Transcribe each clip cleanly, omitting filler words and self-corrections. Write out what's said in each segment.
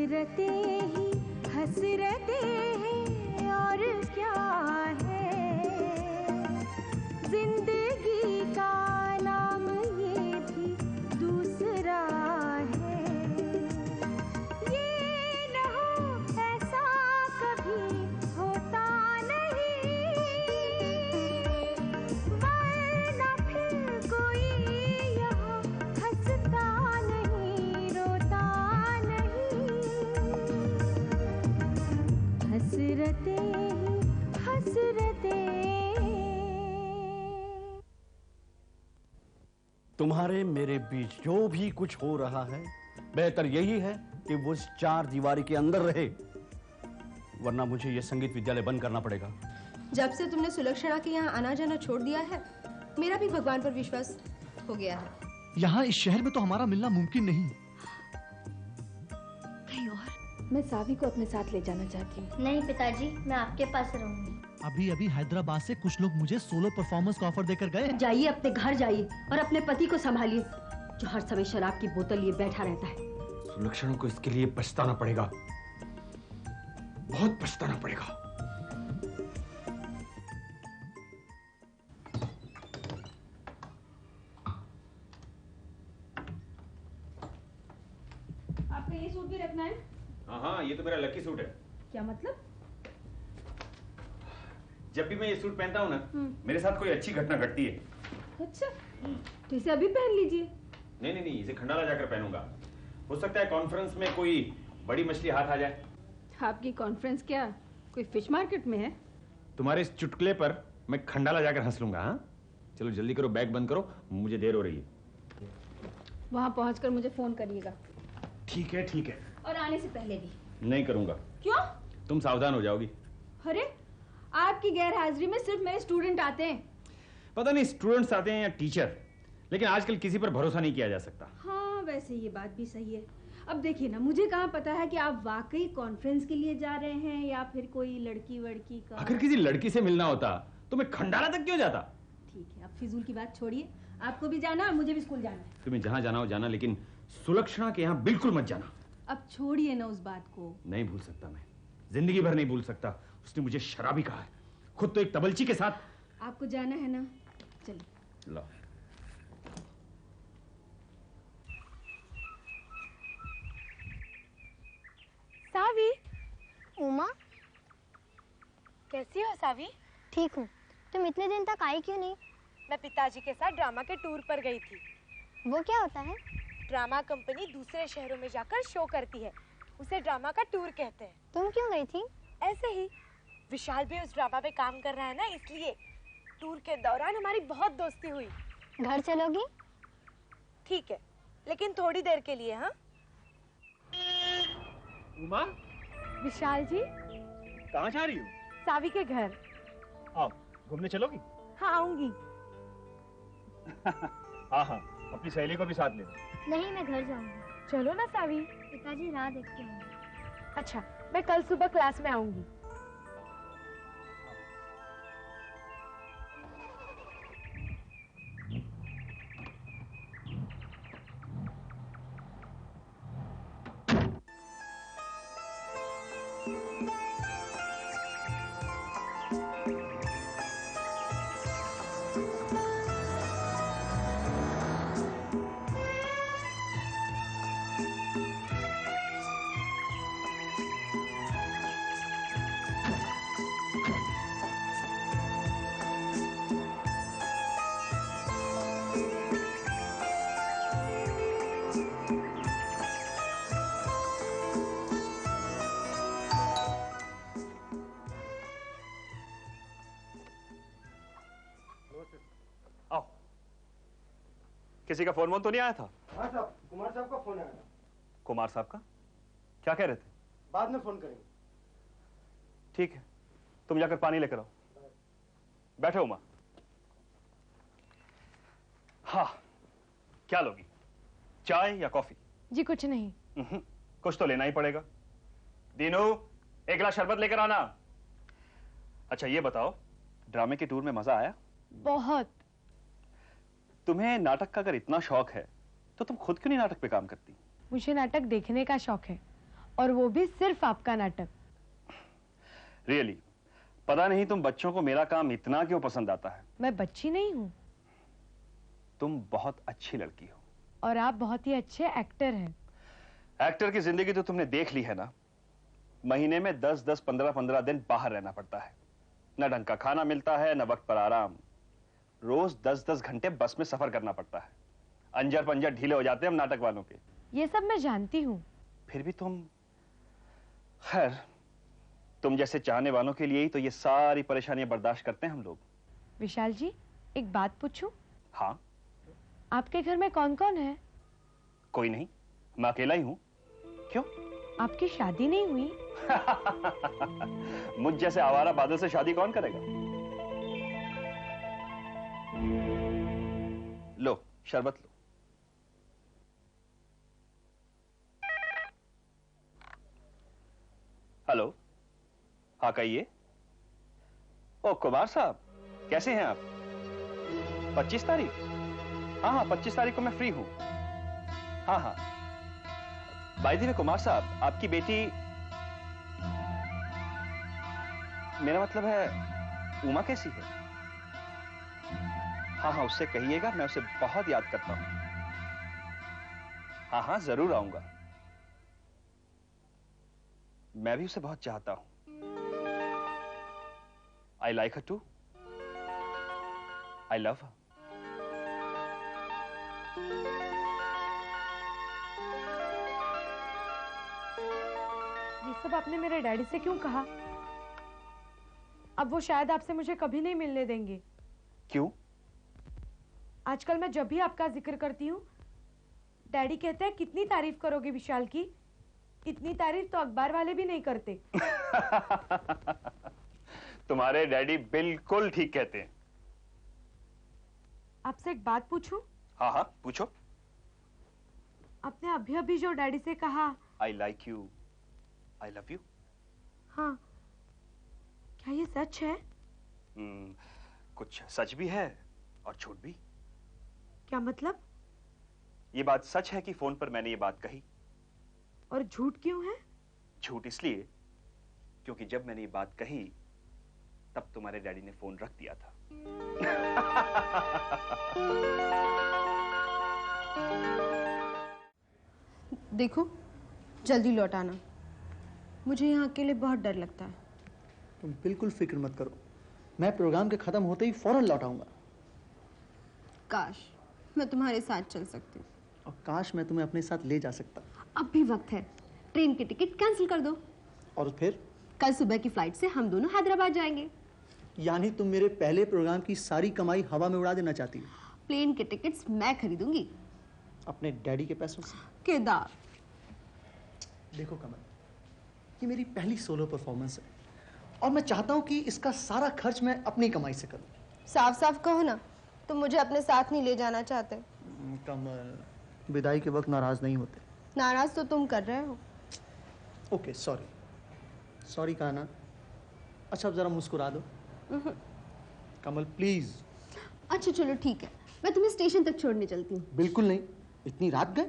हसरतें ही हसरतें हैं और क्या है, जिंदगी का नाम ये भी दूसरा है। ये न हो ऐसा कभी होता नहीं, वरना फिर कोई यहाँ हंसता नहीं रोता नहीं। हसरतें ही हसरतें। तुम्हारे मेरे बीच जो भी कुछ हो रहा है, बेहतर यही है कि वो इस चार दीवारी के अंदर रहे, वरना मुझे ये संगीत विद्यालय बंद करना पड़ेगा। जब से तुमने सुलक्षणा के यहाँ आना जाना छोड़ दिया है, मेरा भी भगवान पर विश्वास हो गया है। यहाँ इस शहर में तो हमारा मिलना मुमकिन नहीं। कहीं और? मैं सावी को अपने साथ ले जाना चाहती हूँ। नहीं पिताजी, मैं आपके पास रहूंगी। अभी अभी हैदराबाद से कुछ लोग मुझे सोलो परफॉर्मेंस का ऑफर देकर गए। जाइए, अपने घर जाइए और अपने पति को संभालिए, जो हर समय शराब की बोतल लिए बैठा रहता है। सुलक्षणा को इसके लिए पछताना पड़ेगा, बहुत पछताना पड़ेगा। आपका ये सूट भी रखना है? हाँ, ये तो मेरा लकी सूट है। क्या मतलब? जब भी मैं ये सूट पहनता हूँ ना, मेरे साथ कोई अच्छी घटना घटती है। अच्छा, तो इसे अभी पहन लीजिए। नहीं, इसे खंडाला जाकर पहनूंगा। हो सकता है कॉन्फ्रेंस में कोई बड़ी मछली हाथ आ जाए। आपकी कॉन्फ्रेंस क्या कोई फिश मार्केट में है? तुम्हारे इस चुटकुले पर मैं खंडाला जाकर हंस लूंगा। हाँ, चलो जल्दी करो, बैग बंद करो, मुझे देर हो रही है। वहाँ पहुँचकर मुझे फोन करिएगा। ठीक है। और आने से पहले भी। नहीं करूंगा। क्यों? तुम सावधान हो जाओगी। अरे, आपकी गैर हाजिरी में सिर्फ मेरे स्टूडेंट आते हैं। पता नहीं स्टूडेंट्स आते हैं या टीचर, लेकिन आजकल किसी पर भरोसा नहीं किया जा सकता। हाँ, वैसे ये बात भी सही है। अब देखिए ना, मुझे कहाँ पता है कि आप वाकई कॉन्फ्रेंस के लिए जा रहे हैं या फिर कोई लड़की वड़की का। अगर किसी लड़की से मिलना होता तो मैं खंडाला तक क्यों जाता। ठीक है, अब फिजूल की बात छोड़िए। आपको भी जाना और मुझे भी स्कूल जाना है। तुम्हें जहाँ जाना हो जाना, लेकिन सुलक्षणा के यहाँ बिल्कुल मत जाना। अब छोड़िए ना उस बात को। नहीं भूल सकता, मैं जिंदगी भर नहीं भूल सकता। उसने मुझे शराबी कहा है, खुद तो एक तबलची के साथ। आपको जाना है ना, चलिए। लो। सावी। उमा, कैसी हो सावी? ठीक हूँ। तुम इतने दिन तक आई क्यों नहीं? मैं पिताजी के साथ ड्रामा के टूर पर गई थी। वो क्या होता है? ड्रामा कंपनी दूसरे शहरों में जाकर शो करती है, उसे ड्रामा का टूर कहते हैं। तुम क्यों गई थी? ऐसे ही। विशाल भी उस ड्रामा में काम कर रहा है ना, इसलिए। टूर के दौरान हमारी बहुत दोस्ती हुई। घर चलोगी? ठीक है, लेकिन थोड़ी देर के लिए। हाँ उमा, विशाल जी, कहाँ जा रही हो? सावी के घर। आओ, घूमने चलोगी? हाँ, आऊंगी। हाँ, अपनी सहेली को भी साथ ले लो। नहीं, मैं घर जाऊंगी। चलो ना सावी। पिताजी राह देखते होंगे। अच्छा, मैं कल सुबह क्लास में आऊंगी। किसी का फोन वोन तो नहीं आया था? हाँ साहब, कुमार साहब का फोन आया था। कुमार साहब का? क्या कह रहे थे? बाद में फोन करेंगे। ठीक है, तुम जाकर पानी लेकर आओ। बैठो उमा। हाँ, क्या लोगी, चाय या कॉफी? जी कुछ नहीं। कुछ तो लेना ही पड़ेगा। दीनू, एक गिलास शरबत लेकर आना। अच्छा ये बताओ, ड्रामे की टूर में मजा आया? बहुत। तुम्हें नाटक का अगर इतना शौक है तो तुम खुद क्यों नहीं नाटक पे काम करती? मुझे नाटक देखने का शौक है और वो भी सिर्फ आपका नाटक। रियली पता नहीं तुम बच्चों को मेरा काम इतना क्यों पसंद आता है। मैं बच्ची नहीं हूँ। तुम बहुत अच्छी लड़की हो। और आप बहुत ही अच्छे एक्टर हैं। एक्टर की जिंदगी तो तुमने देख ली है ना। महीने में 10-10, 15-15 दिन बाहर रहना पड़ता है, न ढंग का खाना मिलता है, न वक्त पर आराम। रोज 10-10 घंटे बस में सफर करना पड़ता है। अंजर पंजर ढीले हो जाते हैं हम नाटक वालों के। ये सब मैं जानती हूँ। फिर भी तुम, खैर तुम जैसे चाहने वालों के लिए ही तो ये सारी परेशानियां बर्दाश्त करते हैं हम लोग। विशाल जी, एक बात पूछूं? हाँ। आपके घर में कौन कौन है? कोई नहीं, मैं अकेला ही हूं। क्यों? आपकी शादी नहीं हुई? मुझ जैसे आवारा बादल से शादी कौन करेगा? लो शरबत लो। हेलो, हाँ कहिए। ओ कुमार साहब, कैसे हैं आप? 25 तारीख? हाँ हाँ 25 तारीख को मैं फ्री हूं। हाँ हाँ। बाय द वे कुमार साहब, आपकी बेटी, मेरा मतलब है उमा कैसी है? हाँ हाँ उससे कहिएगा मैं उसे बहुत याद करता हूं। हाँ हाँ जरूर आऊंगा। मैं भी उसे बहुत चाहता हूं। I like her too. I love her. ये सब आपने मेरे डैडी से क्यों कहा? अब वो शायद आपसे मुझे कभी नहीं मिलने देंगे। क्यों? आजकल मैं जब भी आपका जिक्र करती हूँ, डैडी कहते हैं कितनी तारीफ करोगे विशाल की? इतनी तारीफ तो अखबार वाले भी नहीं करते। तुम्हारे डैडी बिल्कुल ठीक कहते हैं। आपसे एक बात पूछूं? हाँ हाँ पूछो। आपने अभी अभी जो डैडी से कहा I like you, I love you. हाँ, क्या ये सच है? कुछ सच भी है और झूठ भी। क्या मतलब? ये बात सच है कि फोन पर मैंने ये बात कही। और झूठ क्यों है? झूठ इसलिए क्योंकि जब मैंने ये बात कही तब तुम्हारे डैडी ने फोन रख दिया था। देखो, जल्दी लौट आना। मुझे यहाँ अकेले बहुत डर लगता है। तुम बिल्कुल फिक्र मत करो, मैं प्रोग्राम के खत्म होते ही फौरन लौट आऊंगा। काश मैं तुम्हारे साथ चल सकती हूँ। और काश मैं तुम्हें अपने साथ ले जा सकता। अब भी वक्त है, ट्रेन की टिकट कैंसिल कर दो। और फिर? कल सुबह की फ्लाइट से हम दोनों हैदराबाद जाएंगे। यानी तुम मेरे पहले प्रोग्राम की सारी कमाई हवा में उड़ा देना चाहती हो? प्लेन के टिकट्स मैं खरीदूंगी। अपने डैडी के पैसों से? केदार, देखो कमल, ये मेरी पहली सोलो परफॉर्मेंस है और मैं चाहता हूँ कि इसका सारा खर्च मैं अपनी कमाई से करूँ। साफ साफ कहो ना, तुम मुझे अपने साथ नहीं ले जाना चाहते। कमल, विदाई के वक्त नाराज नहीं होते। नाराज तो तुम कर रहे हो। ओके सॉरी कहा ना। अच्छा अब जरा मुस्कुरा दो। कमल प्लीज। अच्छा चलो ठीक है, मैं तुम्हें स्टेशन तक छोड़ने चलती हूँ। बिल्कुल नहीं, इतनी रात गए?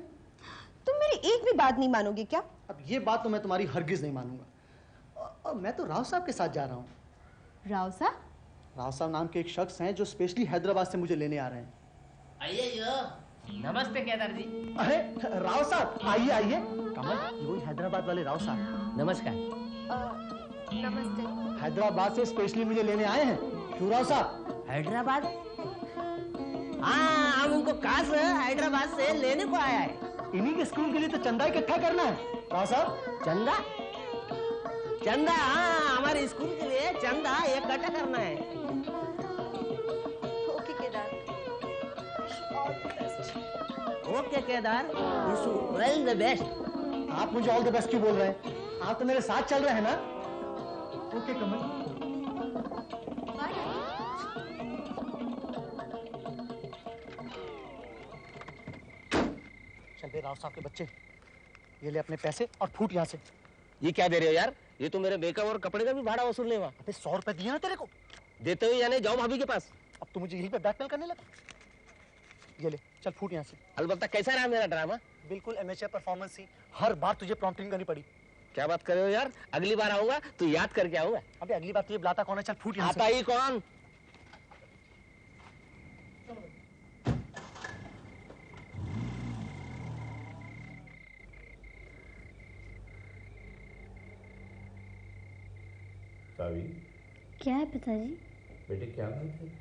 तुम मेरी एक भी बात नहीं मानोगे क्या? अब ये बात तो मैं तुम्हारी हरगिज नहीं मानूंगा। मैं तो राव साहब के साथ जा रहा हूँ। राव साहब? राव साहब नाम के एक शख्स हैं जो स्पेशली हैदराबाद से मुझे लेने आ रहे हैं। आइए जो। नमस्ते केदार जी। अरे राव साहब आइए आइए। कमल, ये वही हैदराबाद वाले राव साहब। नमस्कार। नमस्ते। हैदराबाद से स्पेशली मुझे लेने आए हैं। क्यों राव साहब? हैदराबाद? हाँ, हम उनको कहा से हैदराबाद से लेने को आया है। इन्हीं के स्कूल के लिए तो चंदा इकट्ठा करना है राव साहब। चंदा? चंदा? हाँ, हमारे स्कूल के लिए चंदा इकट्ठा करना है। Okay Kedar. Okay Kedar, well the best. आप मुझे ऑल द बेस्ट क्यों बोल रहे हैं? आप तो मेरे साथ चल रहे हैं ना। ओके कमल। चल बे राव साहब के बच्चे, ये ले अपने पैसे और फूट यहाँ से। ये क्या दे रहे हो यार? ये तो मेरे मेकअप और कपड़े का भी भाड़ा वसूल नहीं हुआ। अबे 100 रुपए दिए ना तेरे को। देते हुए यानी जाओ भाभी के पास। अब तो मुझे यहीं पे ब्लैकमेल करने लगा। ये ले चल फूट यहाँ से। अलबत्ता कैसा रहा मेरा ड्रामा? बिल्कुल एमेचर परफॉर्मेंस थी, हर बार तुझे प्रॉम्प्टिंग करनी पड़ी। क्या बात कर रहे हो यार? अगली बार आऊंगा तो याद करके आऊंगा। अबे अगली बार तुझे बुलाता कौन है? चल फूट यहाँ से। आता ही कौन? सावी, क्या है पिताजी? बेटे क्या बात है?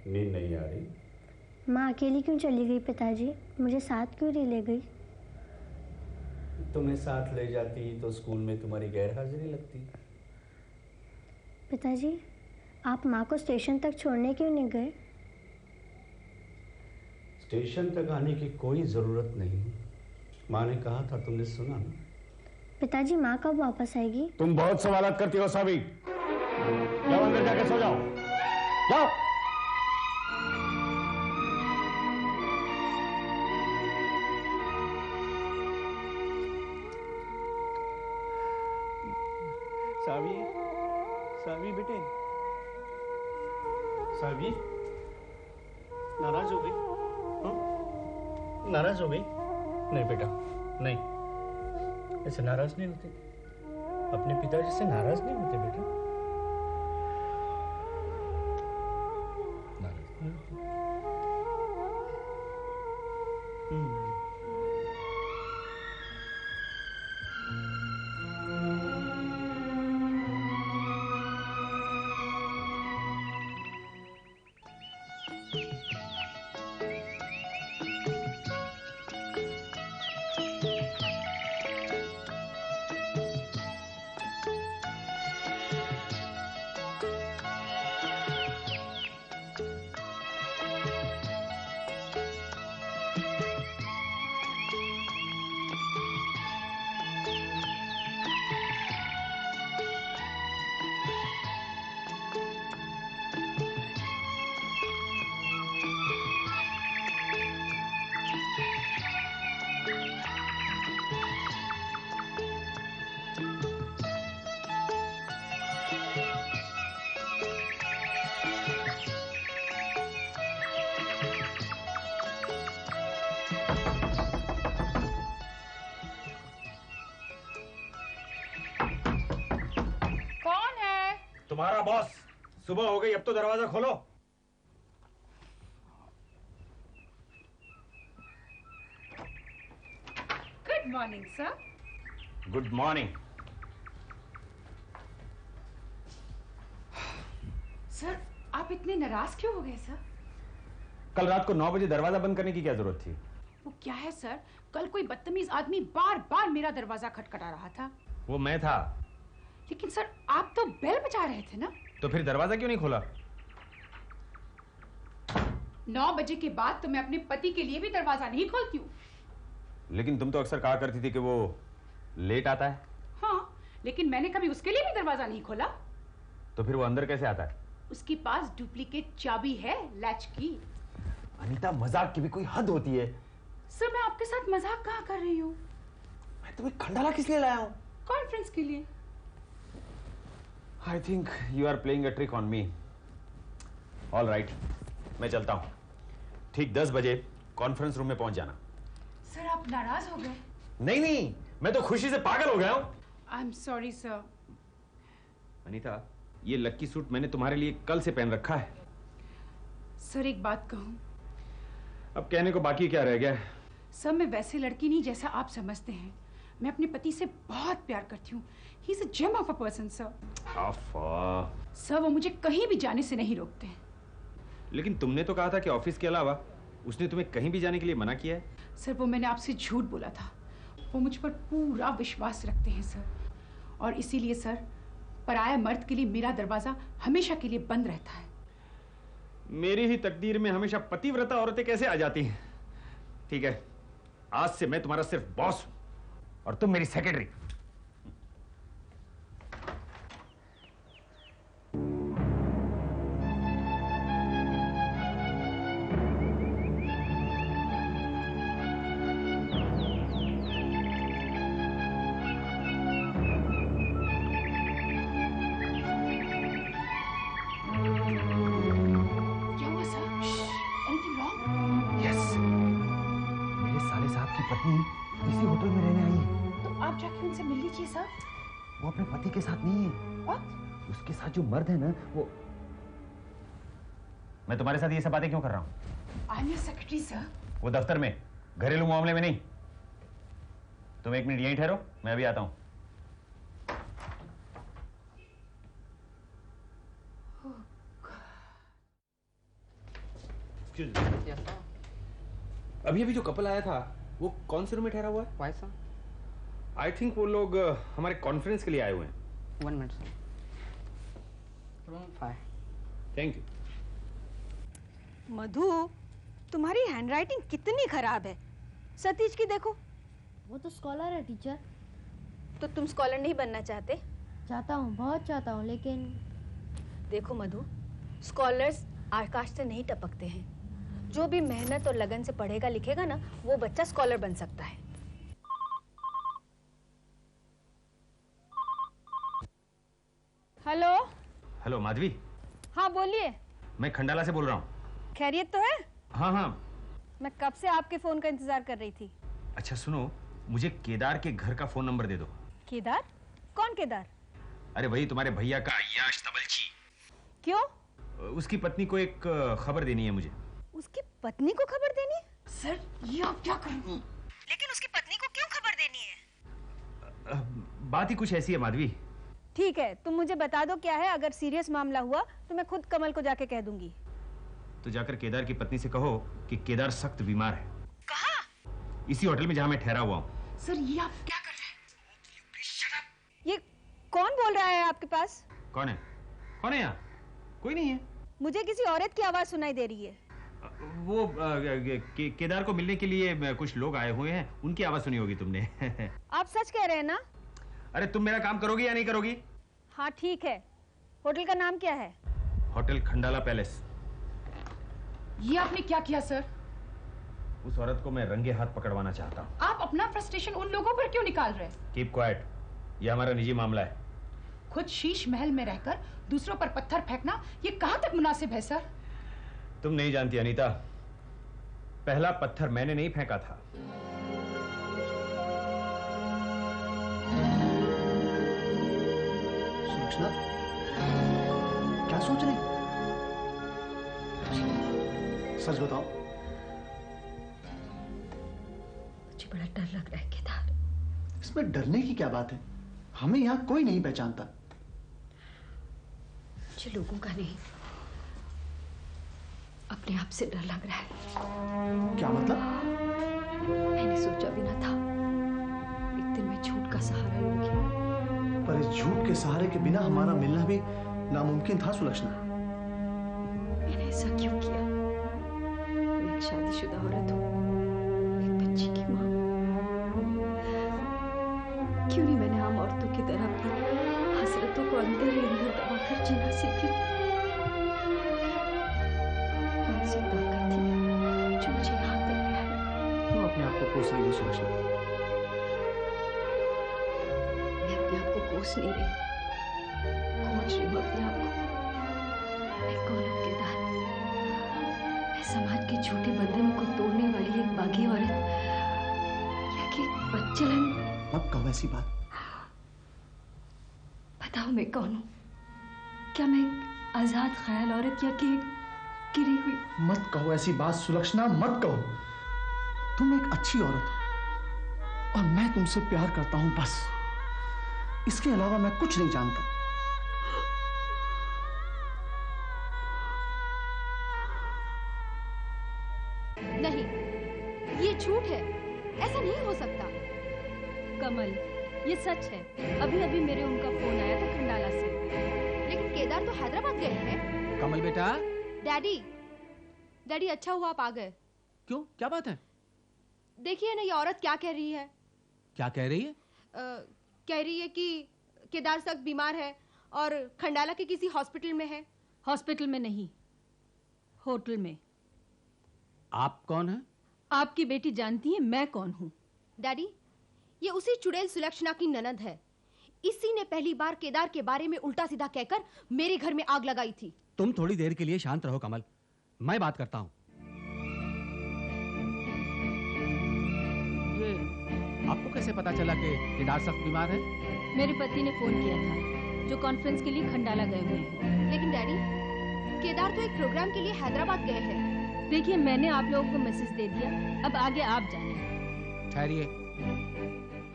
नींद नहीं आ रही? माँ अकेली क्यों चली गई पिताजी? मुझे साथ क्यों नहीं ले गई? तुम्हें साथ ले जाती तो स्कूल में तुम्हारी गैर हाजिरी लगती। पिताजी, आप माँ को स्टेशन तक छोड़ने क्यों नहीं गए? स्टेशन तक आने की कोई जरूरत नहीं। माँ ने कहा था, तुमने सुना ना? पिताजी, माँ कब वापस आएगी? तुम बहुत सवालात करती हो सावी। जाओ अंदर जाके सो जाओ। जाओ। सावी, सावी बेटे, सावी नाराज हो गई? नाराज हो गई? नहीं बेटा, नहीं, ऐसे नाराज नहीं होते। अपने पिताजी से नाराज नहीं होते बेटा। नाराज नहीं होते। तुम्हारा बॉस। सुबह हो गई, अब तो दरवाजा खोलो। Good morning sir. Good morning. Sir, आप इतने नाराज क्यों हो गए सर? कल रात को 9 बजे दरवाजा बंद करने की क्या जरूरत थी? वो क्या है सर, कल कोई बदतमीज आदमी बार बार मेरा दरवाजा खटखटा रहा था। वो मैं था। लेकिन सर, आप तो बेल बजा रहे थे ना? तो फिर दरवाजा क्यों नहीं खोला? 9 बजे के बाद तो मैं अपने पति के लिए भी दरवाजा नहीं खोलती हूँ। लेकिन तुम तो अक्सर कहा करती थी कि वो लेट आता है। हाँ, लेकिन मैंने कभी उसके लिए भी दरवाजा नहीं खोला। तो फिर वो अंदर कैसे आता है? उसके पास डुप्लीकेट चाबी है, लैच की। अनीता, मजाक की भी कोई हद होती है। सर, मैं आपके साथ मजाक कहाँ कर रही हूँ? मैं तुम्हें खंडाला किस लिए लाया हूँ? कॉन्फ्रेंस के लिए। I think you are playing a trick on me. All right, मैं चलता हूँ। ठीक 10 बजे कॉन्फ्रेंस रूम में पहुंच जाना। सर, आप नाराज हो गए? नहीं नहीं, मैं तो खुशी से पागल हो गया हूँ। I'm sorry sir. अनीता, ये लक्की सूट मैंने तुम्हारे लिए कल से पहन रखा है। सर, एक बात कहूँ? अब कहने को बाकी क्या रह गया? सर, मैं वैसे लड़की नहीं जैसा आप समझते हैं। मैं अपने पति से बहुत प्यार करती हूँ। He is a gem of a person, sir. Sir, वो मुझे कहीं भी जाने से नहीं रोकते। लेकिन तुमने तो कहा था कि ऑफिस के अलावा उसने तुम्हें कहीं भी जाने के लिए मना किया है। सर, वो मैंने आपसे झूठ बोला था। वो मुझ पर पूरा विश्वास रखते हैं सर, और इसीलिए सर, पराया मर्द के लिए मेरा दरवाजा हमेशा के लिए बंद रहता है। मेरी ही तकदीर में हमेशा पतिव्रता औरतें कैसे आ जाती हैं? ठीक है, आज से मैं तुम्हारा सिर्फ बॉस हूं और तुम मेरी सेक्रेटरी। पत्नी इसी होटल में रहने आई है। आप जाके उनसे मिल लीजिए सर। वो अपने पति के साथ नहीं है। What? उसके साथ जो मर्द है ना वो। मैं तुम्हारे साथ ये सब बातें क्यों कर रहा हूँ? I am your secretary sir. वो दफ्तर में, घरेलू मामले में नहीं। तुम 1 मिनट यहीं ठहरो, मैं अभी आता हूं। अभी अभी जो कपल आया था वो कौन से रूम में ठहरा हुआ है? Vice sir. आई थिंक वो लोग हमारे कॉन्फ्रेंस के लिए आए हुए हैं। 1 minute sir. Room 5। Thank you. Madhu, तुम्हारी हैंडराइटिंग कितनी खराब है। सतीश की देखो। वो तो स्कॉलर है टीचर। तो तुम स्कॉलर नहीं बनना चाहते? चाहता हूँ, बहुत चाहता हूँ, लेकिन देखो मधु, स्कॉलर्स आकाश से नहीं टपकते हैं। जो भी मेहनत और लगन से पढ़ेगा लिखेगा ना, वो बच्चा स्कॉलर बन सकता है। हेलो। हेलो माधवी। हाँ बोलिए। मैं खंडाला से बोल रहा हूँ। खैरियत तो है? हाँ हाँ। मैं कब से आपके फोन का इंतजार कर रही थी। अच्छा सुनो, मुझे केदार के घर का फोन नंबर दे दो। केदार? कौन केदार? अरे वही तुम्हारे भैया का यश तबलची। क्यों? उसकी पत्नी को एक खबर देनी है मुझे। उसकी पत्नी को खबर देनी? सर ये आप क्या कर रही हैं? लेकिन उसकी पत्नी को क्यों खबर देनी है? बात ही कुछ ऐसी है माधवी। ठीक है, तुम मुझे बता दो क्या है। अगर सीरियस मामला हुआ तो मैं खुद कमल को जाके कह दूंगी। तो जाकर केदार की पत्नी से कहो कि केदार सख्त बीमार है। कहाँ? इसी होटल में जहां मैं ठहरा हुआ हूँ। सर ये आप क्या कर रहे हैं? ये कौन बोल रहा है आपके पास? कौन है? कौन है यहाँ? कोई नहीं है। मुझे किसी औरत की आवाज सुनाई दे रही है। वो केदार को मिलने के लिए कुछ लोग आए हुए हैं, उनकी आवाज सुनी होगी तुमने। आप सच कह रहे हैं ना? अरे तुम मेरा काम करोगी या नहीं करोगी? हाँ ठीक है। होटल का नाम क्या है? Hotel Khandala palace. ये आपने क्या किया सर? उस औरत को मैं रंगे हाथ पकड़वाना चाहता हूँ। आप अपना फ्रस्ट्रेशन उन लोगों पर क्यों निकाल रहे हैं? कीप क्वाइट, ये हमारा निजी मामला है। खुद शीश महल में रहकर दूसरों पर पत्थर फेंकना ये कहाँ तक मुनासिब है सर? तुम नहीं जानती अनीता, पहला पत्थर मैंने नहीं फेंका था। सुलक्षणा, क्या सोच रही? सच बताओ। मुझे बड़ा डर लग रहा है केदार। इसमें डरने की क्या बात है? हमें यहाँ कोई नहीं पहचानता। मुझे लोगों का नहीं, अपने आप से डर लग रहा है। क्या मतलब? मैंने सोचा भी ना था एक दिन मैं झूठ का सहारा लूंगी। पर इस झूठ के सहारे के बिना हमारा मिलना भी नामुमकिन था सुलक्षणा। मैंने ऐसा क्यों किया? मैं एक शादीशुदा औरत हूँ, एक बच्ची की माँ। क्यों नहीं मैंने आम औरतों की तरह अपनी हसरतों को अंदर ही अंदर दबाकर जीना सीखी? ऐसी ताकत थी जो मुझे यहाँ तक ले आई। वो अपने आप को कोस रही है सुलक्षणा। मैं अपने आप को कोस नहीं रही, खोज रही हूँ अपने आप को। मैं कौन हूँ केदार? मैं समाज के झूठे बंधनों को तोड़ने वाली एक बागी औरत, या कि बच्चलन? मत कहो ऐसी बात। बताओ मैं कौन हूँ? क्या मैं एक आजाद ख्याल औरत या कि एक गिरी हुई? मत कहो ऐसी बात सुलक्षणा, मत कहो। तुम एक अच्छी औरत हो और मैं तुमसे प्यार करता हूं, बस। इसके अलावा मैं कुछ नहीं जानता। नहीं, ये झूठ है। ऐसा नहीं हो सकता। कमल, ये सच है। अभी अभी मेरे उनका फोन आया था खंडाला से। लेकिन केदार तो हैदराबाद गए हैं। कमल बेटा। डैडी, डैडी अच्छा हुआ आप आ गए। क्यों, क्या बात है? देखिए ना ये औरत क्या कह रही है। क्या कह रही है? कह रही है कि केदार सख्त बीमार है और खंडाला के किसी हॉस्पिटल में है। हॉस्पिटल में नहीं, होटल में। आप कौन है? आपकी बेटी जानती है मैं कौन हूँ। डैडी, ये उसी चुड़ैल सुलक्षणा की ननद है। इसी ने पहली बार केदार के बारे में उल्टा सीधा कहकर मेरे घर में आग लगाई थी। तुम थोड़ी देर के लिए शांत रहो कमल, मैं बात करता हूँ। ये आपको कैसे पता चला कि केदार सख्त बीमार है? मेरे पति ने फोन किया था, जो कॉन्फ्रेंस के लिए खंडाला गए हुए हैं। लेकिन डैडी, केदार तो एक प्रोग्राम के लिए हैदराबाद गए हैं। देखिए, मैंने आप लोगों को मैसेज दे दिया, अब आगे आप जानिए। ठहरिए,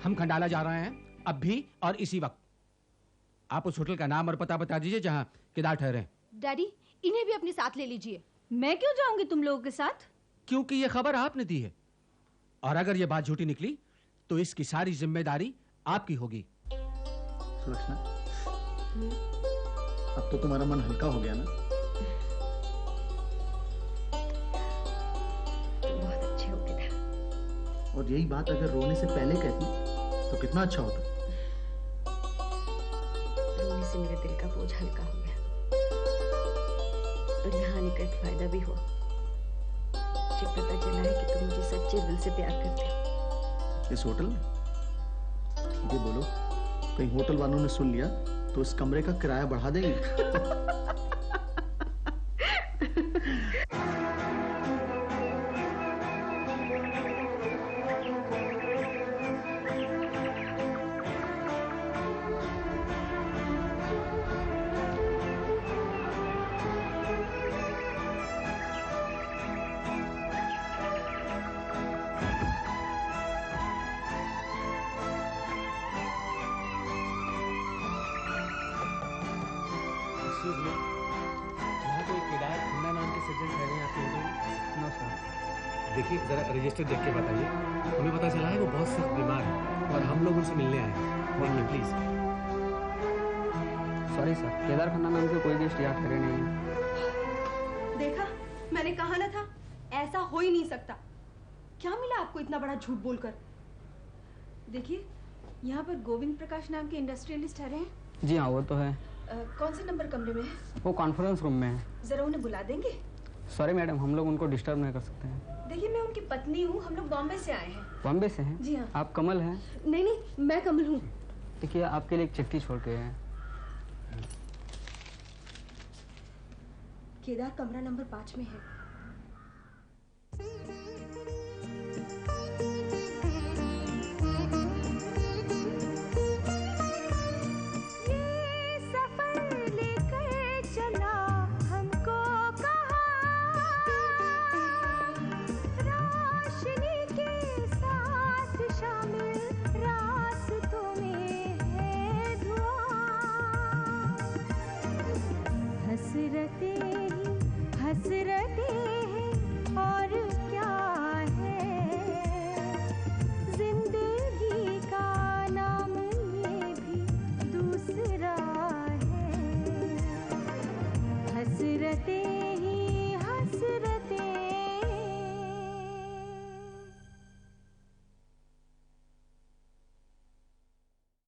हम खंडाला जा रहे हैं अब भी और इसी वक्त। आप उस होटल का नाम और पता बता दीजिए जहाँ केदार ठहरे। डैडी, इन्हें भी अपने साथ ले लीजिए। मैं क्यों जाऊंगी तुम लोगों के साथ? क्योंकि ये खबर आपने दी है, और अगर ये बात झूठी निकली तो इसकी सारी जिम्मेदारी आपकी होगी। सुलक्षणा, अब तो तुम्हारा मन हल्का हो गया ना? बहुत अच्छे हो केदार। और यही बात अगर रोने से पहले कहती तो कितना अच्छा होता। रोने से मेरे दिल का बोझ हल्का हो गया, और यहाँ आने का एक फायदा भी हुआ। मुझे पता चला है कि तुम मुझे सच्चे दिल से प्यार करते हो। इस होटल में? ठीक है, बोलो। कहीं होटल वालों ने सुन लिया तो इस कमरे का किराया बढ़ा देंगे। देखिए, जरा रजिस्टर देख के बताइए। हमें पता चला है वो बहुत सख्त बीमार है और हम लोग उनसे मिलने आए हैं। देखिए please. Sorry sir, Kedar Khanna नाम के कोई गेस्ट यहाँ ठहरे नहीं है। देखा, मैंने कहा ना था, ऐसा हो ही नहीं सकता। क्या मिला आपको इतना बड़ा झूठ बोलकर? देखिए, यहाँ पर गोविंद प्रकाश नाम के इंडस्ट्रियलिस्ट ठहरे हैं। जी हाँ, वो तो है। कौन से नंबर कमरे में है? वो कॉन्फ्रेंस रूम में है। जरा उन्हें बुला देंगे? सॉरी मैडम, हम लोग उनको डिस्टर्ब नहीं कर सकते हैं। देखिए, मैं उनकी पत्नी हूँ, हम लोग बॉम्बे से आए हैं। बॉम्बे से हैं? जी हाँ। आप कमल हैं? नहीं नहीं, मैं कमल हूँ। देखिए, आपके लिए एक चिट्ठी छोड़ के हैं। केदार कमरा नंबर 5 में है। हसरतें हैं और क्या है, जिंदगी का नाम ये भी दूसरा है। हसरतें